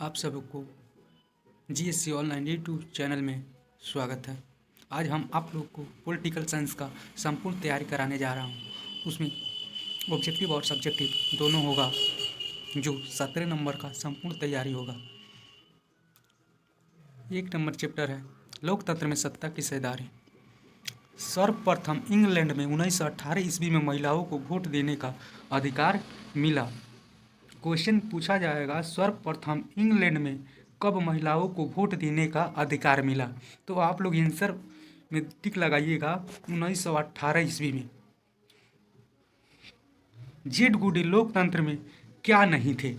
आप सबको GSC online YouTube channel में स्वागत है। आज हम आप लोग को पॉलिटिकल साइंस का संपूर्ण तैयारी कराने जा रहा हूँ। उसमें ऑब्जेक्टिव और सब्जेक्टिव दोनों होगा, जो 17 नंबर का संपूर्ण तैयारी होगा। 1 नंबर चैप्टर है लोकतंत्र में सत्ता की हिस्सेदारी। सर्वप्रथम इंग्लैंड में 1918 ईस्वी में महिलाओं को वोट देने का अधिकार मिला। क्वेश्चन पूछा जाएगा, सर्वप्रथम इंग्लैंड में कब महिलाओं को वोट देने का अधिकार मिला? तो आप लोग आंसर में टिक लगाइएगा 1918 ईस्वी में। जेड गुडी लोकतंत्र में क्या नहीं थे?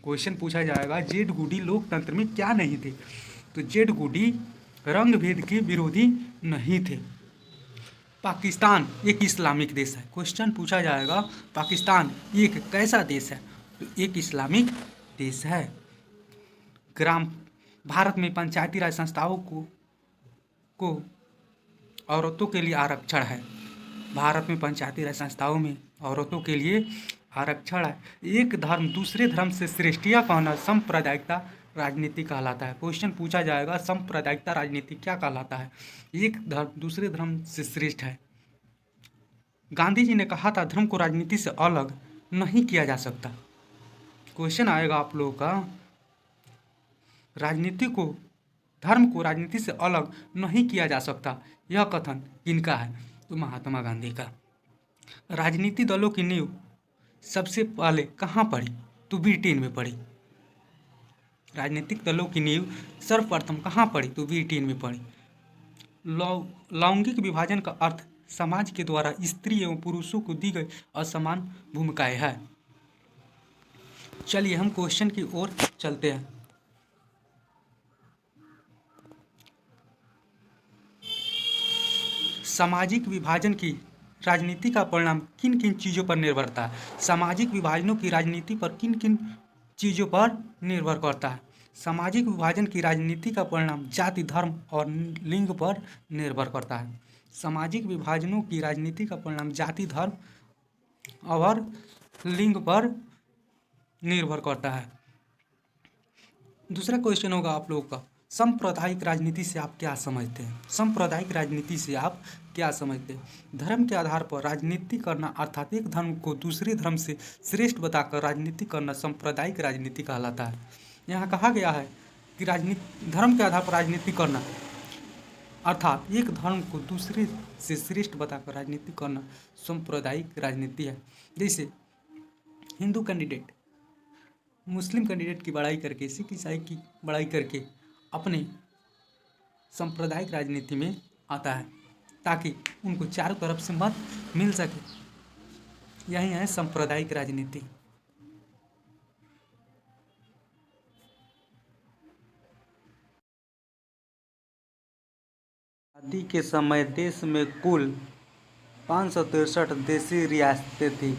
क्वेश्चन पूछा जाएगा, जेड गुडी लोकतंत्र में क्या नहीं थे? तो जेड गुडी रंग भेद के विरोधी नहीं थे। पाकिस्तान एक इस्लामिक देश है। क्वेश्चन पूछा जाएगा, पाकिस्तान एक कैसा देश है? तो एक इस्लामिक देश है। ग्राम भारत में पंचायती राज संस्थाओं को औरतों के लिए आरक्षण है। भारत में पंचायती राज संस्थाओं में औरतों के लिए आरक्षण है। एक धर्म दूसरे धर्म से श्रेष्ठ यह कहना सांप्रदायिकता राजनीति कहलाता है। क्वेश्चन पूछा जाएगा, सांप्रदायिकता राजनीति क्या कहलाता है? एक धर्म दूसरे धर्म से श्रेष्ठ है। गांधी जी ने कहा था, धर्म को राजनीति से अलग नहीं किया जा सकता। क्वेश्चन आएगा आप लोगों का, राजनीति को धर्म को राजनीति से अलग नहीं किया जा सकता, यह कथन किनका है? तो महात्मा गांधी का। राजनीति दलों की नींव सबसे पहले कहाँ पड़ी? तो ब्रिटेन में पड़ी। राजनीतिक दलों की नींव सर्वप्रथम कहाँ पड़ी? तो ब्रिटेन में पड़ी। लैंगिक विभाजन का अर्थ समाज के द्वारा स्त्री एवं पुरुषों को दी गई असमान भूमिकाएं है। चलिए हम क्वेश्चन की ओर चलते हैं। सामाजिक विभाजन की राजनीति का परिणाम किन किन चीज़ों पर निर्भर करता है? सामाजिक विभाजनों की राजनीति पर किन किन चीज़ों पर निर्भर करता है? सामाजिक विभाजन की राजनीति का परिणाम जाति, धर्म और लिंग पर निर्भर करता है। सामाजिक विभाजनों की राजनीति का परिणाम जाति, धर्म और लिंग पर निर्भर करता है। दूसरा क्वेश्चन होगा आप लोगों का, सांप्रदायिक राजनीति से आप क्या समझते हैं? सांप्रदायिक राजनीति से आप क्या समझते हैं? धर्म के आधार पर राजनीति करना, अर्थात एक धर्म को दूसरे धर्म से श्रेष्ठ बताकर राजनीति करना सांप्रदायिक राजनीति कहलाता है। यहाँ कहा गया है कि राजनीति धर्म के आधार पर राजनीति करना, अर्थात एक धर्म को दूसरे से श्रेष्ठ बताकर राजनीति करना सांप्रदायिक राजनीति है। जैसे हिंदू कैंडिडेट मुस्लिम कैंडिडेट की बड़ाई करके, सिख ईसाई की बड़ाई करके अपने सांप्रदायिक राजनीति में आता है, ताकि उनको चारों तरफ से मत मिल सके। यही है सांप्रदायिक राजनीति। आजादी के समय देश में कुल 563 देशी रियासतें थी।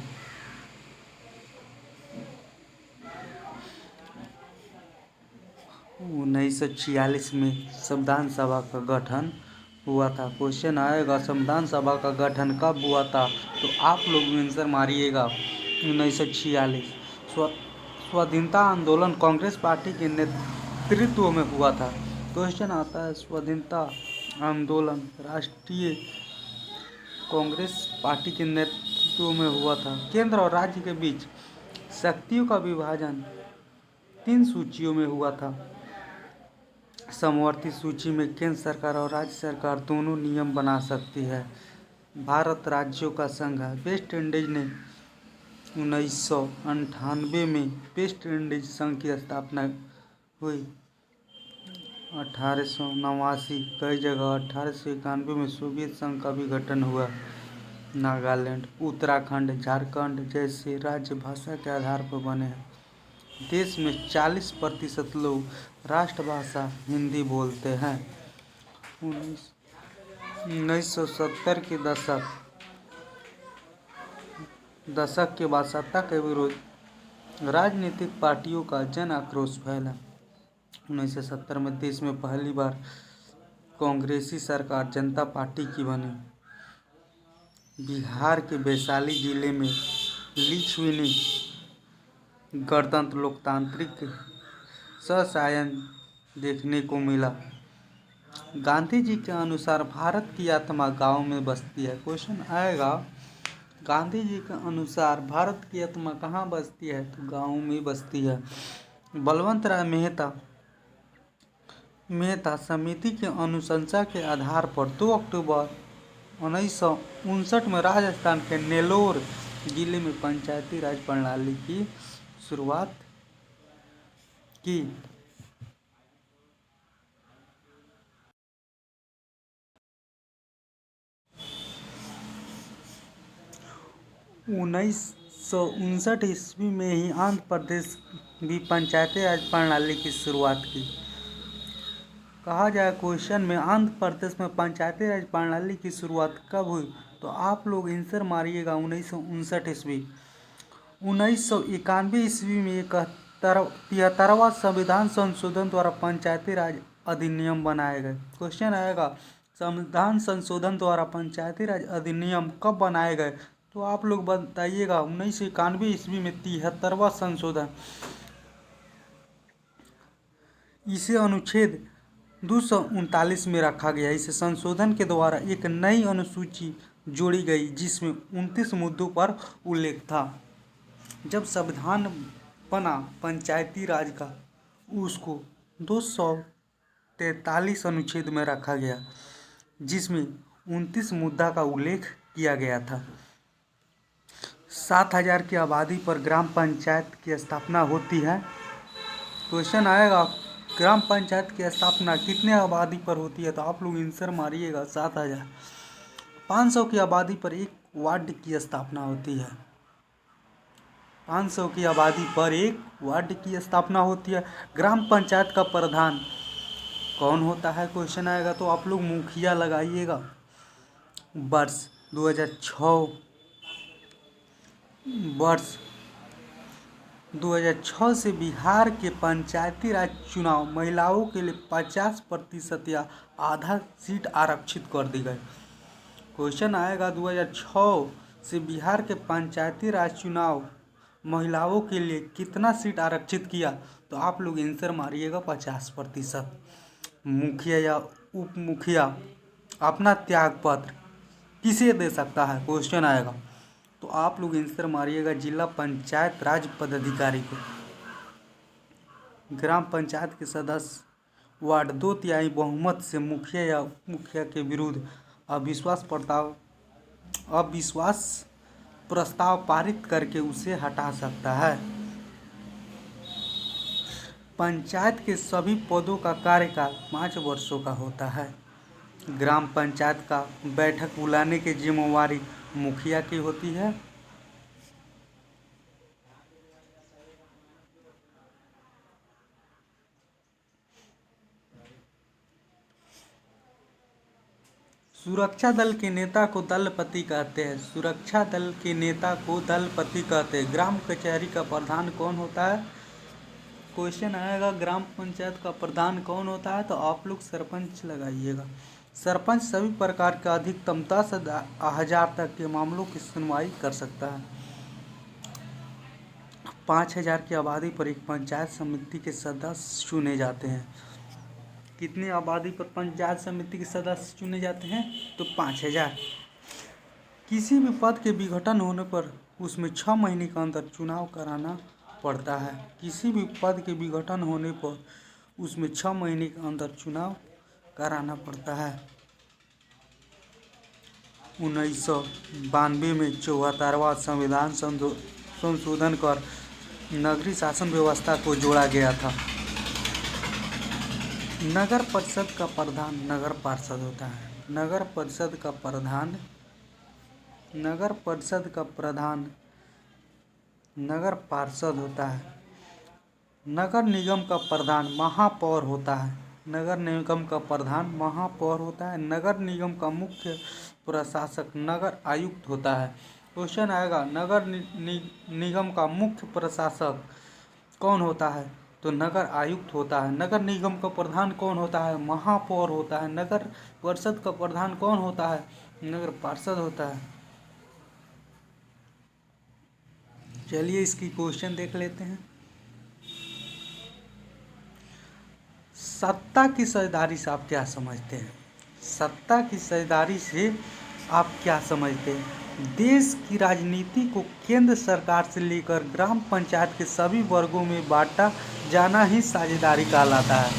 1946 में संविधान सभा का गठन हुआ था। क्वेश्चन आएगा, संविधान सभा का गठन कब हुआ था? तो आप लोग आंसर मारिएगा 1946। स्वाधीनता आंदोलन कांग्रेस पार्टी के नेतृत्व में हुआ था। क्वेश्चन आता है, स्वाधीनता आंदोलन राष्ट्रीय कांग्रेस पार्टी के नेतृत्व में हुआ था। केंद्र और राज्य के बीच शक्तियों का विभाजन 3 सूचियों में हुआ था। समवर्ती सूची में केंद्र सरकार और राज्य सरकार दोनों नियम बना सकती है। भारत राज्यों का संघ है। वेस्ट इंडीज ने 1998 में वेस्ट इंडीज संघ की स्थापना हुई। 1889 कई जगह 1891 में सोवियत संघ का भी गठन हुआ। नागालैंड, उत्तराखंड, झारखंड जैसे राज्य भाषा के आधार पर बने हैं। देश में 40% लोग राष्ट्रभाषा हिंदी बोलते हैं। 1970 के दशक के बाद सत्ता के विरोध राजनीतिक पार्टियों का जन आक्रोश फैला। 1970 में देश में पहली बार कांग्रेसी सरकार जनता पार्टी की बनी। बिहार के वैशाली जिले में लिच्छवी ने गणतंत्र लोकतांत्रिक सशायन देखने को मिला। गांधी जी के अनुसार भारत की आत्मा गांव में बसती है। क्वेश्चन आएगा गांधी जी के अनुसार भारत की आत्मा कहाँ बसती है, तो गांव में बसती है। बलवंत राय मेहता समिति के अनुशंसा के आधार पर 2 अक्टूबर 1959 में राजस्थान के नेल्लोर जिले में पंचायती राज प्रणाली की शुरुआत की। 1959 ईस्वी में ही आंध्र प्रदेश भी पंचायती राज प्रणाली की शुरुआत की। कहा जाए क्वेश्चन में आंध्र प्रदेश में पंचायती राज प्रणाली की शुरुआत कब हुई, तो आप लोग आंसर मारिएगा 1959 ईस्वी। 1991 ईस्वी में 73वां संविधान संशोधन द्वारा पंचायती राज अधिनियम बनाए गए। क्वेश्चन आएगा संविधान संशोधन द्वारा पंचायती राज अधिनियम कब बनाए गए, तो आप लोग बताइएगा 1991 ईस्वी में 73वां संशोधन। इसे अनुच्छेद 239 में रखा गया। इस संशोधन के द्वारा एक नई अनुसूची जोड़ी गई जिसमें 29 मुद्दों पर उल्लेख था। जब संविधान बना पंचायती राज का, उसको 243 अनुच्छेद में रखा गया जिसमें 29 मुद्दा का उल्लेख किया गया था। 7000 की आबादी पर ग्राम पंचायत की स्थापना होती है। क्वेश्चन आएगा ग्राम पंचायत की स्थापना कितने आबादी पर होती है, तो आप लोग आंसर मारिएगा 7000। 500 की आबादी पर एक वार्ड की स्थापना होती है। 500 की आबादी पर एक वार्ड की स्थापना होती है। ग्राम पंचायत का प्रधान कौन होता है, क्वेश्चन आएगा तो आप लोग मुखिया लगाइएगा। वर्ष 2006 से बिहार के पंचायती राज चुनाव महिलाओं के लिए 50% या आधा सीट आरक्षित कर दी गई। क्वेश्चन आएगा 2006 से बिहार के पंचायती राज चुनाव महिलाओं के लिए कितना सीट आरक्षित किया, तो आप लोग आंसर मारिएगा 50%। मुखिया या उप मुखिया अपना त्याग पत्र किसे दे सकता है, क्वेश्चन आएगा तो आप लोग आंसर मारिएगा जिला पंचायत राज पदाधिकारी को। ग्राम पंचायत के सदस्य वार्ड 2/3 बहुमत से मुखिया या उप मुखिया के विरुद्ध अविश्वास प्रस्ताव पारित करके उसे हटा सकता है। पंचायत के सभी पदों का कार्यकाल 5 वर्षों का होता है। ग्राम पंचायत का बैठक बुलाने की जिम्मेवारी मुखिया की होती है। सुरक्षा दल के नेता को दलपति कहते हैं। सुरक्षा दल के नेता को दलपति कहते हैं। ग्राम कचहरी का प्रधान कौन होता है, क्वेश्चन आएगा ग्राम पंचायत का प्रधान कौन होता है, तो आप लोग सरपंच लगाइएगा। सरपंच सभी प्रकार का अधिकतम 10,000 तक के मामलों की सुनवाई कर सकता है। 5,000 की आबादी पर एक पंचायत समिति के सदस्य चुने जाते हैं। कितनी आबादी पर पंचायत समिति के सदस्य चुने जाते हैं, तो 5,000। किसी भी पद के विघटन होने पर उसमें 6 महीने के अंदर चुनाव कराना पड़ता है। किसी भी पद के विघटन होने पर उसमें 6 महीने के अंदर चुनाव कराना पड़ता है। 1992 में 74वां संविधान संशोधन कर नगरीय शासन व्यवस्था को जोड़ा गया था। नगर परिषद का प्रधान नगर पार्षद होता है। नगर परिषद का प्रधान नगर पार्षद होता है। नगर निगम का प्रधान महापौर होता है। नगर निगम का प्रधान महापौर होता है। नगर निगम का मुख्य प्रशासक नगर आयुक्त होता है। क्वेश्चन आएगा नगर निगम का मुख्य प्रशासक कौन होता है, तो नगर आयुक्त होता है। नगर निगम का प्रधान कौन होता है, महापौर होता है। नगर परिषद का प्रधान कौन होता है, नगर पार्षद होता है। चलिए इसकी क्वेश्चन देख लेते हैं। सत्ता की साझेदारी से आप क्या समझते हैं? सत्ता की साझेदारी से आप क्या समझते हैं? देश की राजनीति को केंद्र सरकार से लेकर ग्राम पंचायत के सभी वर्गों में बांटा जाना ही साझेदारी कहलाता है।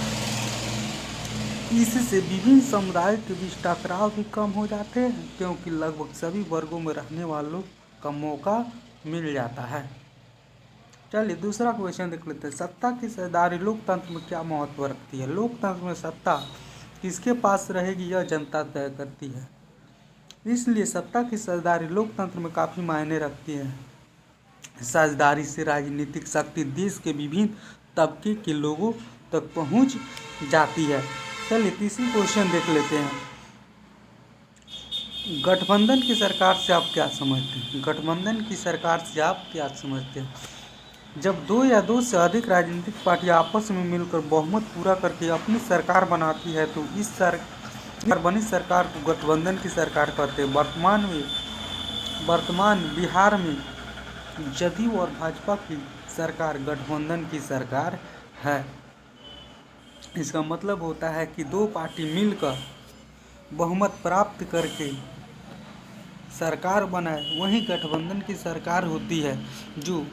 इससे विभिन्न समुदायों के बीच टकराव भी कम हो जाते हैं, क्योंकि लगभग सभी वर्गों में रहने वालों का मौका मिल जाता है। चलिए दूसरा क्वेश्चन देख लेते हैं। सत्ता की साझेदारी लोकतंत्र में क्या महत्व रखती है? लोकतंत्र में सत्ता किसके पास रहेगी यह जनता तय करती है, इसलिए सत्ता की साझेदारी लोकतंत्र में काफ़ी मायने रखती है। साझेदारी से राजनीतिक शक्ति देश के विभिन्न तबके के लोगों तक पहुंच जाती है। चलिए तीसरी क्वेश्चन देख लेते हैं। गठबंधन की सरकार से आप क्या समझते हैं? गठबंधन की सरकार से आप क्या समझते हैं? जब दो या दो से अधिक राजनीतिक पार्टियां आपस में मिलकर बहुमत पूरा करके अपनी सरकार बनाती है तो इस बनी सरकार को गठबंधन की सरकार कहते हैं। वर्तमान बिहार में जदयू और भाजपा की सरकार गठबंधन की सरकार है। इसका मतलब होता है कि दो पार्टी मिलकर बहुमत प्राप्त करके सरकार बनाए, वही गठबंधन की सरकार होती है, जो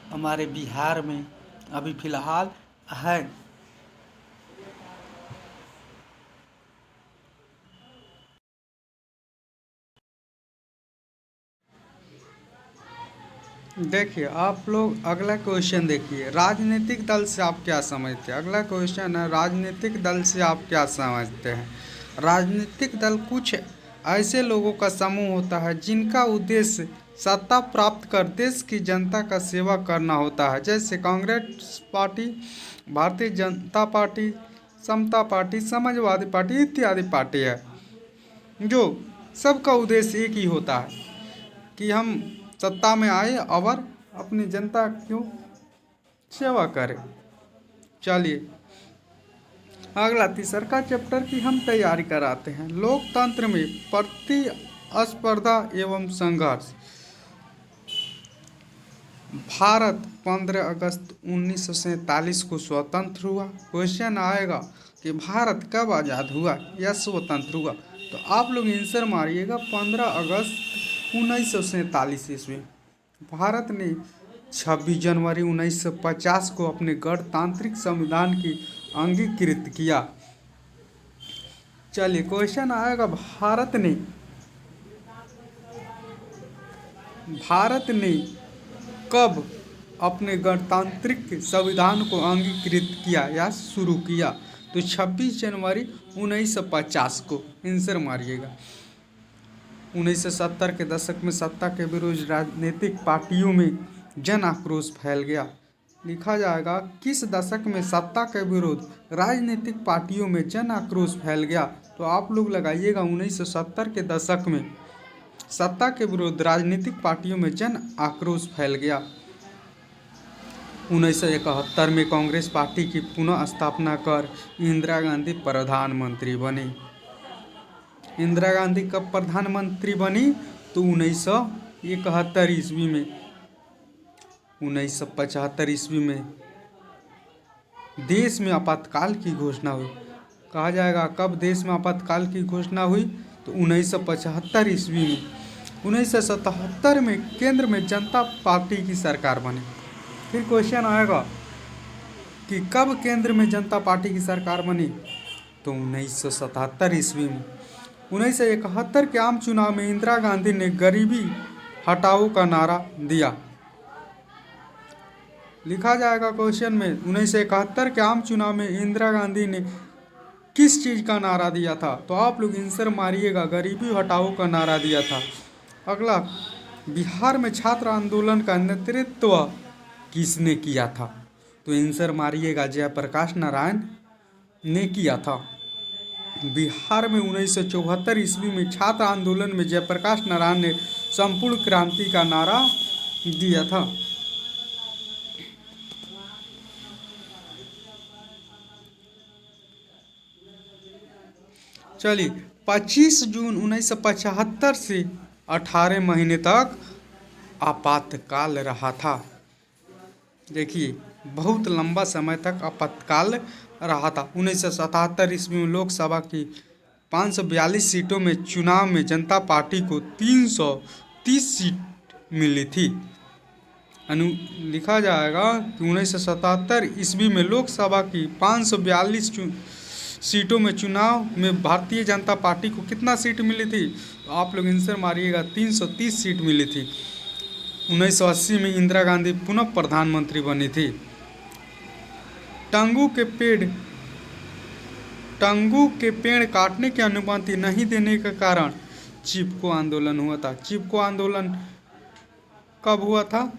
हमारे बिहार में अभी फिलहाल है। देखिए आप लोग अगला क्वेश्चन देखिए, राजनीतिक दल से आप क्या समझते हैं? अगला क्वेश्चन है, राजनीतिक दल से आप क्या समझते हैं? राजनीतिक दल कुछ ऐसे लोगों का समूह होता है जिनका उद्देश्य सत्ता प्राप्त कर देश की जनता का सेवा करना होता है, जैसे कांग्रेस पार्टी, भारतीय जनता पार्टी, समता पार्टी, समाजवादी पार्टी इत्यादि पार्टी है, जो सबका उद्देश्य एक ही होता है कि हम सत्ता में आए और अपनी जनता की सेवा करें। चलिए अगला तीसरा चैप्टर की हम तैयारी कराते हैं। लोकतंत्र में प्रतिस्पर्धा एवं संघर्ष। भारत 15 अगस्त 1947 को स्वतंत्र हुआ। क्वेश्चन आएगा कि भारत कब आज़ाद हुआ या स्वतंत्र हुआ, तो आप लोग आंसर मारिएगा 15 अगस्त 1947 ईस्वी। भारत ने 26 जनवरी 1950 को अपने गणतांत्रिक संविधान की अंगीकृत किया। चलिए क्वेश्चन आएगा, भारत ने कब अपने गणतांत्रिक संविधान को अंगीकृत किया या शुरू किया, तो 26 जनवरी 1950 को। आंसर मारिएगा। 1970 के दशक में सत्ता के विरुद्ध राजनीतिक पार्टियों में जन आक्रोश फैल गया। लिखा जाएगा, किस दशक में सत्ता के विरुद्ध राजनीतिक पार्टियों में जन आक्रोश फैल गया, तो आप लोग लगाइएगा 1970 के दशक में सत्ता के विरुद्ध राजनीतिक पार्टियों में जन आक्रोश फैल गया। 1971 में कांग्रेस पार्टी की पुनः स्थापना कर इंदिरा गांधी प्रधानमंत्री बनी। इंदिरा गांधी कब प्रधानमंत्री बनी, तो 1971 ईस्वी में। 1975 ईस्वी में देश में आपातकाल की घोषणा हुई। कहा जाएगा कब देश में आपातकाल की घोषणा हुई, तो 1975 ईस्वी में। 1977 में केंद्र में जनता पार्टी की सरकार बनी। फिर क्वेश्चन आएगा कि कब केंद्र में जनता पार्टी की सरकार बनी, तो 1977 ईस्वी में। 1971 के आम चुनाव में इंदिरा गांधी ने गरीबी हटाओ का नारा दिया। लिखा जाएगा क्वेश्चन में 1971 के आम चुनाव में इंदिरा गांधी ने किस चीज़ का नारा दिया था, तो आप लोग आंसर मारिएगा, गरीबी हटाओ का नारा दिया था। अगला, बिहार में छात्र आंदोलन का नेतृत्व किसने किया था, तो आंसर मारिएगा, जयप्रकाश नारायण ने किया था। बिहार में 1974 ईस्वी में छात्र आंदोलन में जयप्रकाश नारायण ने संपूर्ण क्रांति का नारा दिया था। चलिए 25 जून 1975 से 18 महीने तक आपातकाल रहा था। देखिए बहुत लंबा समय तक आपातकाल रहा था। 1977 ईस्वी में लोकसभा की 542 सीटों में चुनाव में जनता पार्टी को 330 सीट मिली थी। लिखा जाएगा कि 1977 ईस्वी में लोकसभा की 542 सीटों में चुनाव में भारतीय जनता पार्टी को कितना सीट मिली थी? तो आप लोग आंसर मारिएगा, 330 सीट मिली थी। 1980 में इंदिरा गांधी पुनः प्रधानमंत्री बनी थी। टंगू के पेड़ काटने की अनुमति नहीं देने के कारण चिपको आंदोलन हुआ था। चिपको आंदोलन कब हुआ था?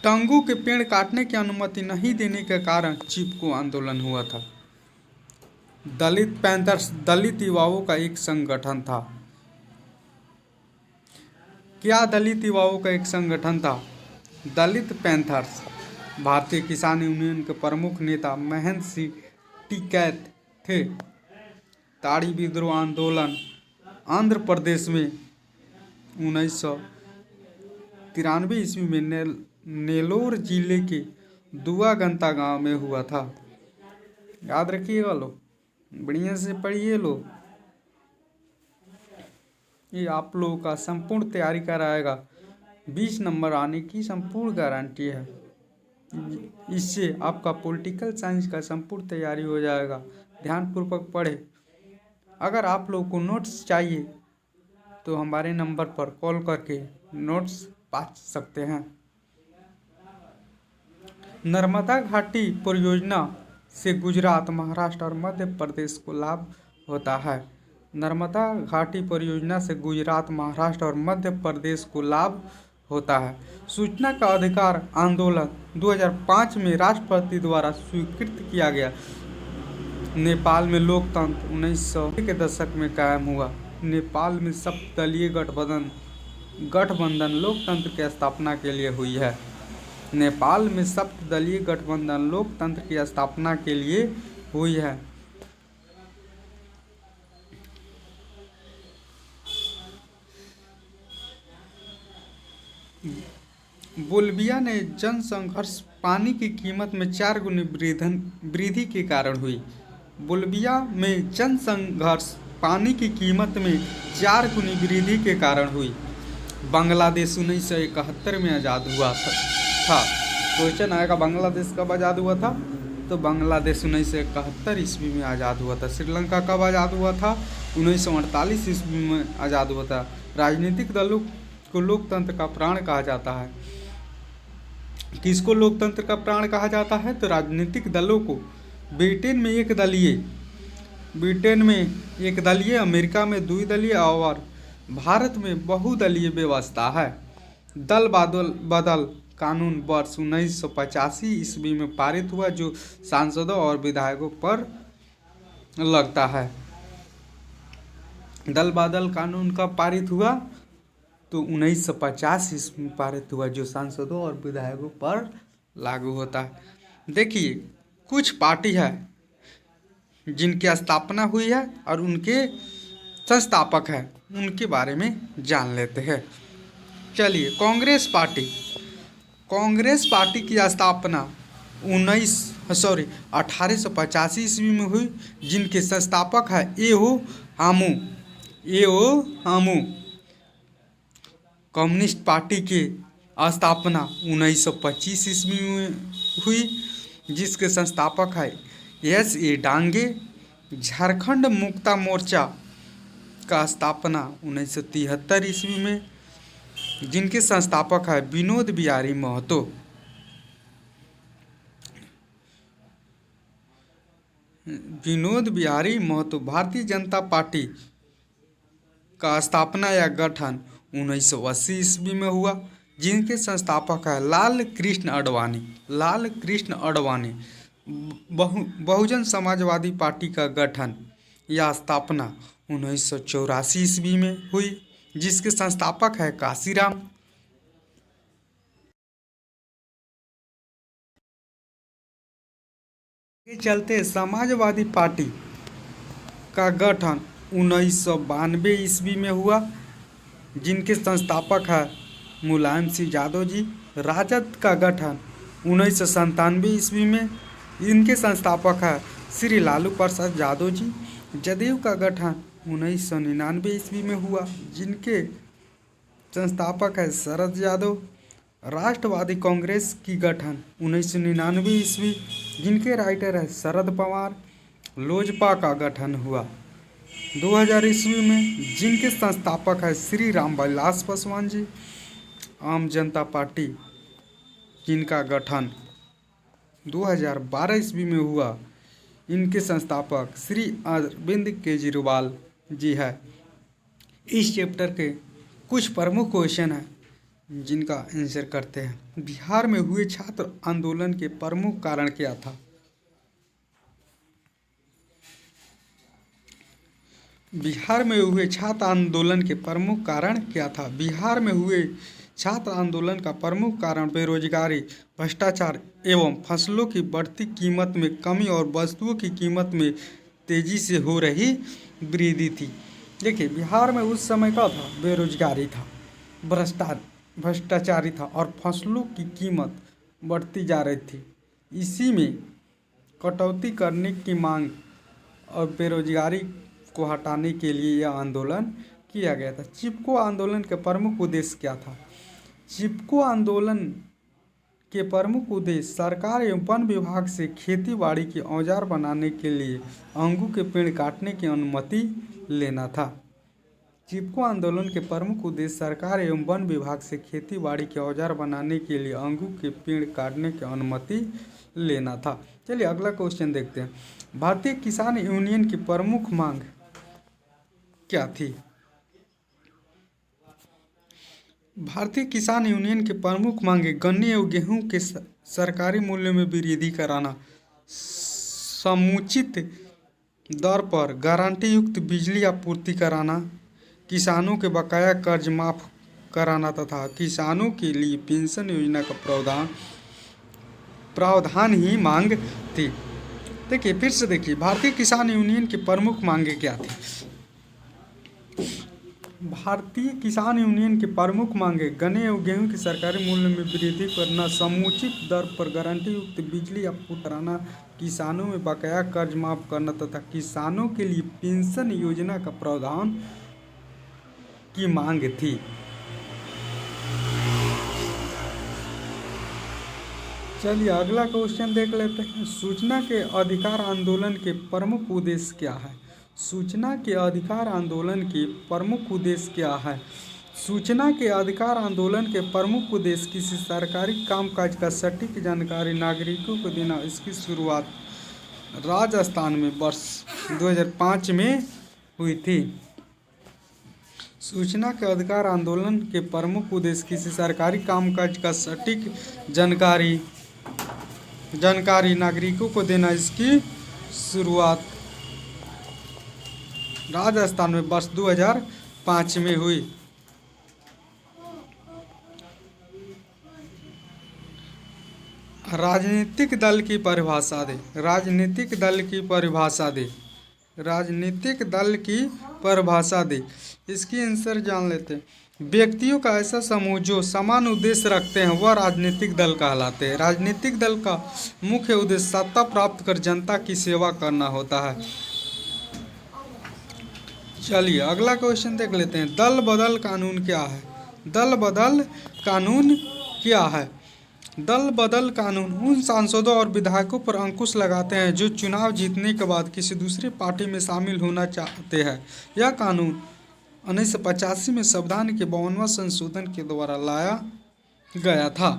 टंगू के पेड़ काटने की अनुमति नहीं देने के कारण चिपको आंदोलन हुआ था। दलित पैंथर्स दलित युवाओं का एक संगठन था। क्या दलित युवाओं का एक संगठन था? दलित पैंथर्स। भारतीय किसान यूनियन के प्रमुख नेता महेंद्र सिंह टिकैत थे। ताड़ी विद्रोह आंदोलन आंध्र प्रदेश में 1993 ईस्वी में नेलोर जिले के दुआगंता गांव में हुआ था। याद रखिएगा लो, बढ़िया से पढ़िए लो। ये आप लोगों का संपूर्ण तैयारी कराएगा, 20 नंबर आने की संपूर्ण गारंटी है। इससे आपका पॉलिटिकल साइंस का संपूर्ण तैयारी हो जाएगा। ध्यानपूर्वक पढ़े। अगर आप लोगों को नोट्स चाहिए तो हमारे नंबर पर कॉल करके नोट्स पा सकते हैं। नर्मदा घाटी परियोजना से गुजरात, महाराष्ट्र और मध्य प्रदेश को लाभ होता है। नर्मदा घाटी परियोजना से गुजरात, महाराष्ट्र और मध्य प्रदेश को लाभ होता है। सूचना का अधिकार आंदोलन 2005 में राष्ट्रपति द्वारा स्वीकृत किया गया। नेपाल में लोकतंत्र 1900 के दशक में कायम हुआ। नेपाल में सप्तदलीय गठबंधन लोकतंत्र की स्थापना के लिए हुई है। नेपाल में सप्तदलीय गठबंधन लोकतंत्र की स्थापना के लिए हुई है। बोलिविया ने जनसंघर्ष पानी की कीमत में 4 गुनी वृद्धि के कारण हुई। बोलिविया में जनसंघर्ष पानी की कीमत में 4 गुनी वृद्धि के कारण हुई। बांग्लादेश 1971 में आज़ाद हुआ था। क्वेश्चन आएगा बांग्लादेश कब आज़ाद हुआ था? तो बांग्लादेश 1971 ईस्वी में आज़ाद हुआ था। श्रीलंका कब आज़ाद हुआ था? 1948 ईस्वी में आज़ाद हुआ था। राजनीतिक दलों को लोकतंत्र का प्राण कहा जाता है। किसको लोकतंत्र का प्राण कहा जाता है? तो राजनीतिक दलों को। ब्रिटेन में एक दलीय, अमेरिका में द्विदलीय और भारत में बहुदलीय व्यवस्था है। दल बदल कानून वर्ष 1985 ईस्वी में पारित हुआ, जो सांसदों और विधायकों पर लगता है। दल बदल कानून कब पारित हुआ? तो 1950 ईस्वी में पारित हुआ, जो सांसदों और विधायकों पर लागू होता है। देखिए, कुछ पार्टी है जिनकी स्थापना हुई है और उनके संस्थापक हैं, उनके बारे में जान लेते हैं। चलिए, कांग्रेस पार्टी की स्थापना 1885 ईस्वी में हुई, जिनके संस्थापक है एओ हामू। कम्युनिस्ट पार्टी की स्थापना 1925 ईस्वी में हुई, जिसके संस्थापक है एस.ए. डांगे। झारखंड मुक्ता मोर्चा का स्थापना 1973 ईस्वी में, जिनके संस्थापक है विनोद बिहारी महतो। भारतीय जनता पार्टी का स्थापना या गठन 1980 ईस्वी में हुआ, जिनके संस्थापक है लाल कृष्ण आडवाणी। बहुजन समाजवादी पार्टी का गठन या स्थापना 1984 ईस्वी में हुई, जिसके संस्थापक है काशीराम। के चलते समाजवादी पार्टी का गठन 1992 ईस्वी में हुआ, जिनके संस्थापक है मुलायम सिंह यादव जी। राजद का गठन 1997 ईस्वी में, इनके संस्थापक है श्री लालू प्रसाद यादव जी। जदयू का गठन 1999 ईस्वी में हुआ, जिनके संस्थापक है शरद यादव। राष्ट्रवादी कांग्रेस की गठन 1999 ईस्वी, जिनके राइटर है शरद पवार। लोजपा का गठन हुआ 2000 ईस्वी में, जिनके संस्थापक है श्री रामविलास पासवान जी। आम जनता पार्टी, जिनका गठन 2012 ईस्वी में हुआ, इनके संस्थापक श्री अरविंद केजरीवाल जी है। इस चैप्टर के कुछ प्रमुख क्वेश्चन हैं जिनका आंसर करते हैं। बिहार में हुए छात्र आंदोलन के प्रमुख कारण क्या था? बिहार में हुए छात्र आंदोलन के प्रमुख कारण क्या था? बिहार में हुए छात्र आंदोलन का प्रमुख कारण बेरोजगारी, भ्रष्टाचार एवं फसलों की बढ़ती कीमत में कमी और वस्तुओं की कीमत में तेजी से हो रही वृद्धि थी। देखिए, बिहार में उस समय का था बेरोजगारी था, भ्रष्टाचारी था और फसलों की कीमत बढ़ती जा रही थी। इसी में कटौती करने की मांग और बेरोजगारी को हटाने के लिए यह आंदोलन किया गया था। चिपको आंदोलन के प्रमुख उद्देश्य क्या था? चिपको आंदोलन के प्रमुख उद्देश्य सरकार एवं वन विभाग से खेती बाड़ी के औजार बनाने के लिए अंगू के पेड़ काटने की अनुमति लेना था। चिपको आंदोलन के प्रमुख उद्देश्य सरकार एवं वन विभाग से खेती बाड़ी के औजार बनाने के लिए अंगू के पेड़ काटने की अनुमति लेना था। चलिए अगला क्वेश्चन देखते हैं। भारतीय किसान यूनियन की प्रमुख मांग क्या थी? भारतीय किसान यूनियन की प्रमुख मांगे गन्ने एवं गेहूं के सरकारी मूल्य में वृद्धि कराना, समुचित दर पर गारंटी युक्त बिजली आपूर्ति कराना, किसानों के बकाया कर्ज माफ कराना तथा किसानों के लिए पेंशन योजना का प्रावधान ही मांग थी। देखिए फिर से देखिए, भारतीय किसान यूनियन की प्रमुख मांगे क्या थी? भारतीय किसान यूनियन की प्रमुख मांगे गन्ने एवं गेहूं के सरकारी मूल्य में वृद्धि करना, समुचित दर पर गारंटी युक्त बिजली आपूर्ति कराना, किसानों में बकाया कर्ज माफ करना तथा किसानों के लिए पेंशन योजना का प्रावधान की मांग थी। चलिए अगला क्वेश्चन देख लेते हैं। सूचना के अधिकार आंदोलन के प्रमुख उद्देश्य क्या है? सूचना के अधिकार आंदोलन के प्रमुख उद्देश्य क्या है? सूचना के अधिकार आंदोलन के प्रमुख उद्देश्य किसी सरकारी कामकाज का सटीक जानकारी नागरिकों को देना। इसकी शुरुआत राजस्थान में वर्ष 2005 में हुई थी। सूचना के अधिकार आंदोलन के प्रमुख उद्देश्य किसी सरकारी कामकाज का सटीक जानकारी नागरिकों को देना। इसकी शुरुआत राजस्थान में वर्ष 2005 में हुई। राजनीतिक दल की परिभाषा दे। राजनीतिक दल की परिभाषा दे। राजनीतिक दल की परिभाषा दे। इसकी आंसर जान लेते हैं। व्यक्तियों का ऐसा समूह जो समान उद्देश्य रखते हैं वह राजनीतिक दल कहलाते हैं। राजनीतिक दल का मुख्य उद्देश्य सत्ता प्राप्त कर जनता की सेवा करना होता है। चलिए अगला क्वेश्चन देख लेते हैं। दल बदल कानून क्या है? दल बदल कानून क्या है? दल बदल कानून उन सांसदों और विधायकों पर अंकुश लगाते हैं जो चुनाव जीतने के बाद किसी दूसरी पार्टी में शामिल होना चाहते हैं। यह कानून 1985 में संविधान के 52वां संशोधन के द्वारा लाया गया था।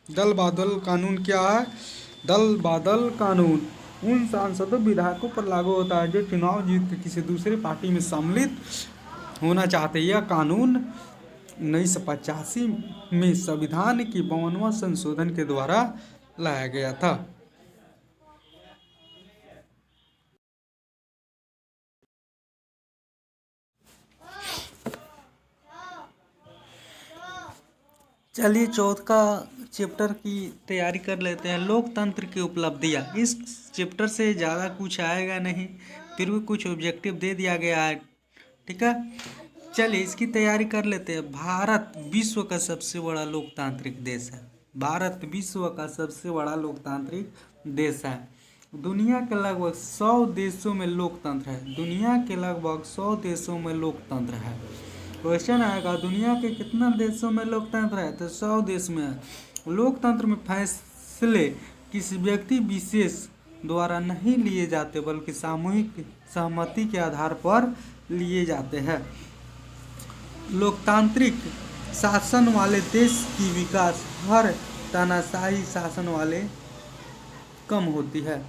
दल बदल कानून क्या है? दल बदल कानून उन सांसदों विधायकों पर लागू होता है जो चुनाव जीत कर किसी दूसरी पार्टी में सम्मिलित होना चाहते हैं। यह कानून 1985 में संविधान की 52वां संशोधन के द्वारा लाया गया था। चलिए चौथ का चैप्टर की तैयारी कर लेते हैं। लोकतंत्र की उपलब्धियाँ। इस चैप्टर से ज़्यादा कुछ आएगा नहीं, फिर भी कुछ ऑब्जेक्टिव दे दिया गया है, ठीक है। चलिए इसकी तैयारी कर लेते हैं। भारत विश्व का सबसे बड़ा लोकतांत्रिक देश है। भारत विश्व का सबसे बड़ा लोकतांत्रिक देश है। दुनिया के लगभग 100 देशों में लोकतंत्र है। दुनिया के लगभग 100 देशों में लोकतंत्र है। क्वेश्चन आएगा दुनिया के कितना देशों में लोकतंत्र है, तो 100 देश में है। लोकतंत्र में फैसले किसी व्यक्ति विशेष द्वारा नहीं लिए जाते बल्कि सामूहिक सहमति के आधार पर लिए जाते हैं। लोकतांत्रिक शासन वाले देश की विकास हर तानाशाही शासन वाले कम होती है।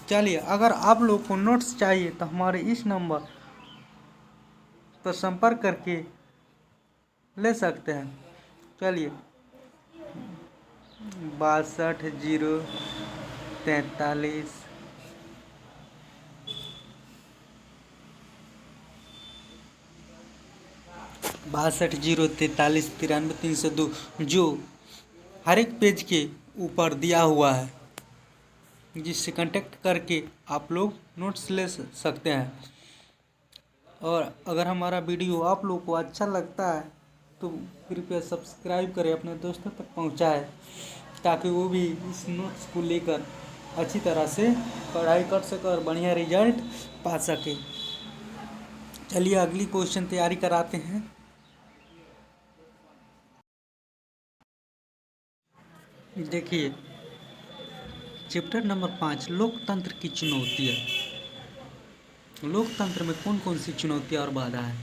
चलिए अगर आप लोग को नोट्स चाहिए तो हमारे इस नंबर पर संपर्क करके ले सकते हैं। चलिए 62 043 62 043 9302 जो हर एक पेज के ऊपर दिया हुआ है, जिससे कांटेक्ट करके आप लोग नोट्स ले सकते हैं। और अगर हमारा वीडियो आप लोग को अच्छा लगता है तो कृपया सब्सक्राइब करें, अपने दोस्तों तक पहुंचाएं, ताकि वो भी इस नोट्स को लेकर अच्छी तरह से पढ़ाई कर सके और बढ़िया रिजल्ट पा सके। चलिए अगली क्वेश्चन तैयारी कराते हैं। देखिए चैप्टर नंबर 5 लोकतंत्र की चुनौतियाँ। लोकतंत्र में कौन कौन सी चुनौतियाँ और बाधा है।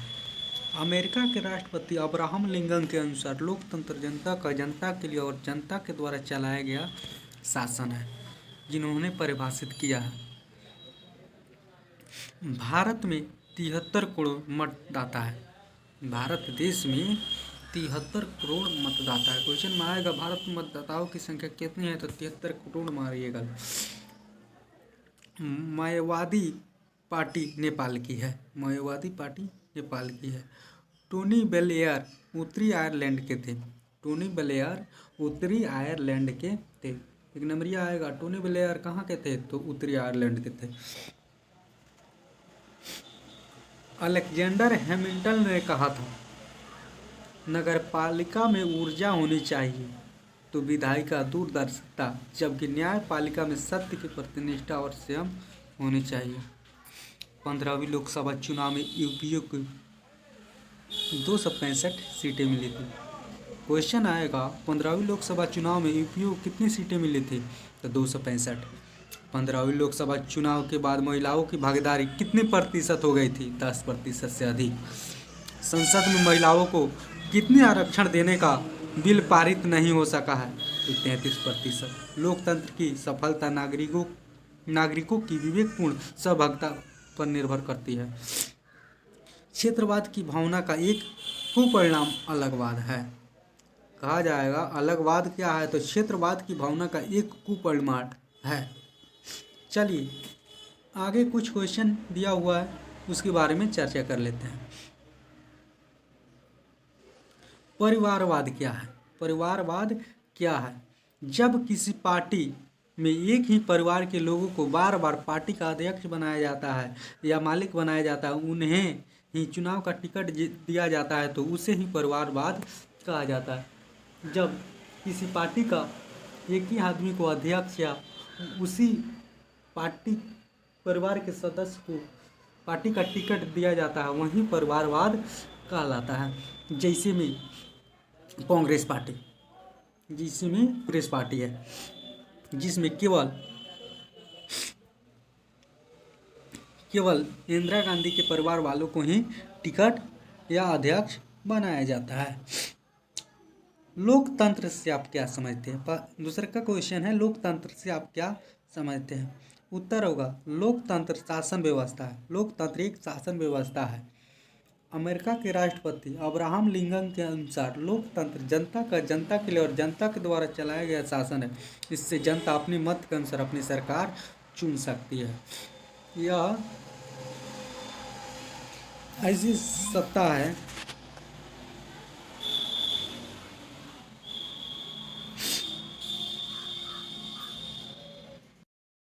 अमेरिका के राष्ट्रपति अब्राहम लिंकन के अनुसार लोकतंत्र जनता का जनता के लिए और जनता के द्वारा चलाया गया शासन है, जिन्होंने परिभाषित किया है। भारत में 73 करोड़ मतदाता है। भारत देश में 73 करोड़ मतदाता है। क्वेश्चन में आएगा भारत में मतदाताओं की संख्या कितनी है, तो 73 करोड़ मारिएगा। मायावादी पार्टी नेपाल की है। मायावादी पार्टी नेपाल की है। टोनी ब्लेयर उत्तरी आयरलैंड के थे। टोनी ब्लेयर उत्तरी आयरलैंड के थे। एक नंबर आएगा टोनी ब्लेयर कहाँ के थे, तो उत्तरी आयरलैंड के थे। अलेक्जेंडर हैमिल्टन ने कहा था नगरपालिका में ऊर्जा होनी चाहिए तो विधायिका दूरदर्शिता, जबकि न्यायपालिका में सत्य की प्रतिनिष्ठा और संयम होनी चाहिए। 15वीं लोकसभा चुनाव में यूपीए को 265 सीटें मिली थी। क्वेश्चन आएगा 15वीं लोकसभा चुनाव में यूपीए को कितनी सीटें मिली थी, तो 265। 15वीं लोकसभा चुनाव के बाद महिलाओं की भागीदारी कितने प्रतिशत हो गई थी, 10% से अधिक। संसद में महिलाओं को कितने आरक्षण देने का बिल पारित नहीं हो सका है, तो 33%। लोकतंत्र की सफलता नागरिकों की विवेकपूर्ण सहभागिता पर निर्भर करती है। क्षेत्रवाद की भावना का एक कुपरिणाम अलगवाद है। कहा जाएगा अलगवाद क्या है, तो क्षेत्रवाद की भावना का एक कुपरिणाम है। चलिए आगे कुछ क्वेश्चन दिया हुआ है, उसके बारे में चर्चा कर लेते हैं। परिवारवाद क्या है। परिवारवाद क्या है, जब किसी पार्टी में एक ही परिवार के लोगों को बार बार पार्टी का अध्यक्ष बनाया जाता है या मालिक बनाया जाता है, उन्हें ही चुनाव का टिकट दिया जाता है, तो उसे ही परिवारवाद कहा जाता है। जब किसी पार्टी का एक ही आदमी को अध्यक्ष या उसी पार्टी परिवार के सदस्य को पार्टी का टिकट दिया जाता है, वहीं परिवारवाद कहलाता है। जैसे में कांग्रेस पार्टी, जिसमें कांग्रेस पार्टी है, जिसमें केवल इंदिरा गांधी के परिवार वालों को ही टिकट या अध्यक्ष बनाया जाता है। लोकतंत्र से आप क्या समझते हैं। दूसरे का क्वेश्चन है लोकतंत्र से आप क्या समझते हैं। उत्तर होगा लोकतंत्र शासन व्यवस्था है। लोकतंत्र एक शासन व्यवस्था है। अमेरिका के राष्ट्रपति अब्राहम लिंकन के अनुसार लोकतंत्र जनता का जनता के लिए और जनता के द्वारा चलाया गया शासन है। इससे जनता अपनी मत के अनुसार अपनी सरकार चुन सकती है। यह ऐसी सत्ता है